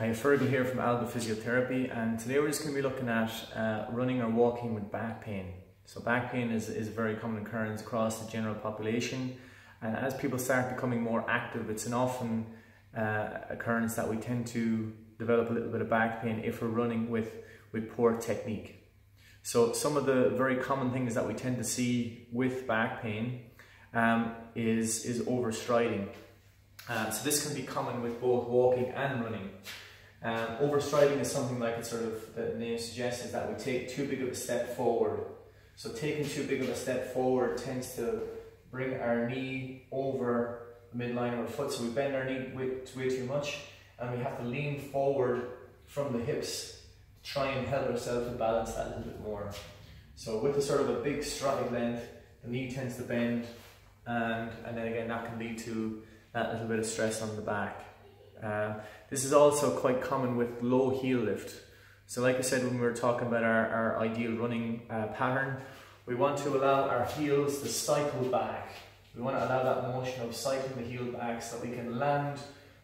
Hi, Fergal here from Alba Physiotherapy, and today we're just going to be looking at running or walking with back pain. So back pain is a very common occurrence across the general population, and as people start becoming more active, it's an often occurrence that we tend to develop a little bit of back pain if we're running with poor technique. So some of the very common things that we tend to see with back pain is overstriding. So this can be common with both walking and running. Overstriding is something like the name suggests, is that we take too big of a step forward. So taking too big of a step forward tends to bring our knee over the midline of our foot, so we bend our knee way too much, and we have to lean forward from the hips to try and help ourselves to balance that a little bit more. So with a big stride length, the knee tends to bend, and then again that can lead to that little bit of stress on the back. This is also quite common with low heel lift. So like I said when we were talking about our ideal running pattern, we want to allow our heels to cycle back. We want to allow that motion of cycling the heel back so that we can land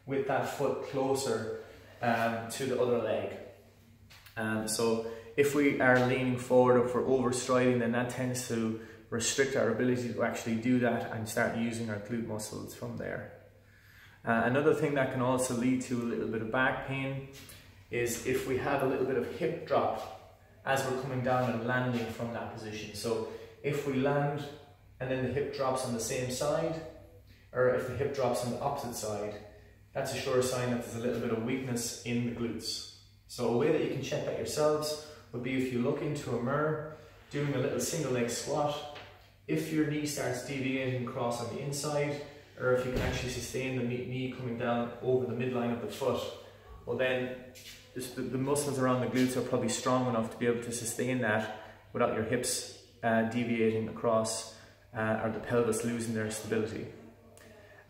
with that foot closer to the other leg. So if we are leaning forward or if we're overstriding, then that tends to restrict our ability to actually do that and start using our glute muscles from there. Another thing that can also lead to a little bit of back pain is if we have a little bit of hip drop as we're coming down and landing from that position. So if we land and then the hip drops on the same side, or if the hip drops on the opposite side, that's a sure sign that there's a little bit of weakness in the glutes. So a way that you can check that yourselves would be if you look into a mirror, doing a little single leg squat. If your knee starts deviating across on the inside, or if you can actually sustain the knee coming down over the midline of the foot, well then just the muscles around the glutes are probably strong enough to be able to sustain that without your hips deviating across or the pelvis losing their stability.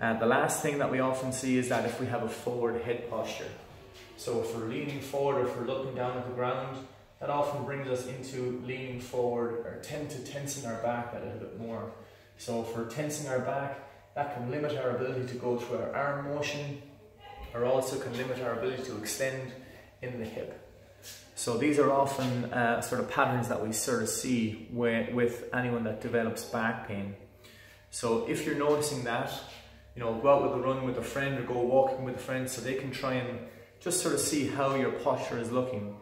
The last thing that we often see is that if we have a forward head posture. So if we're leaning forward or if we're looking down at the ground, that often brings us into leaning forward or tend to tensing our back a little bit more. So if we're tensing our back, that can limit our ability to go through our arm motion, or also can limit our ability to extend in the hip. So these are often patterns that we see with anyone that develops back pain. So if you're noticing that, go out with a run with a friend or go walking with a friend so they can try and just see how your posture is looking.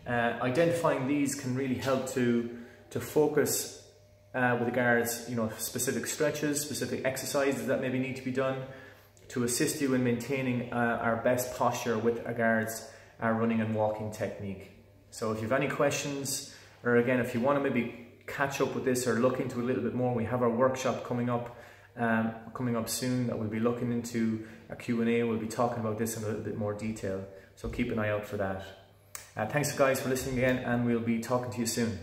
Identifying these can really help to focus with regards, specific stretches, specific exercises that maybe need to be done to assist you in maintaining our best posture with regards our running and walking technique. So if you have any questions, or again, if you want to maybe catch up with this or look into a little bit more, we have our workshop coming up soon that we'll be looking into a Q&A. We'll be talking about this in a little bit more detail. So keep an eye out for that. Thanks guys for listening again, and we'll be talking to you soon.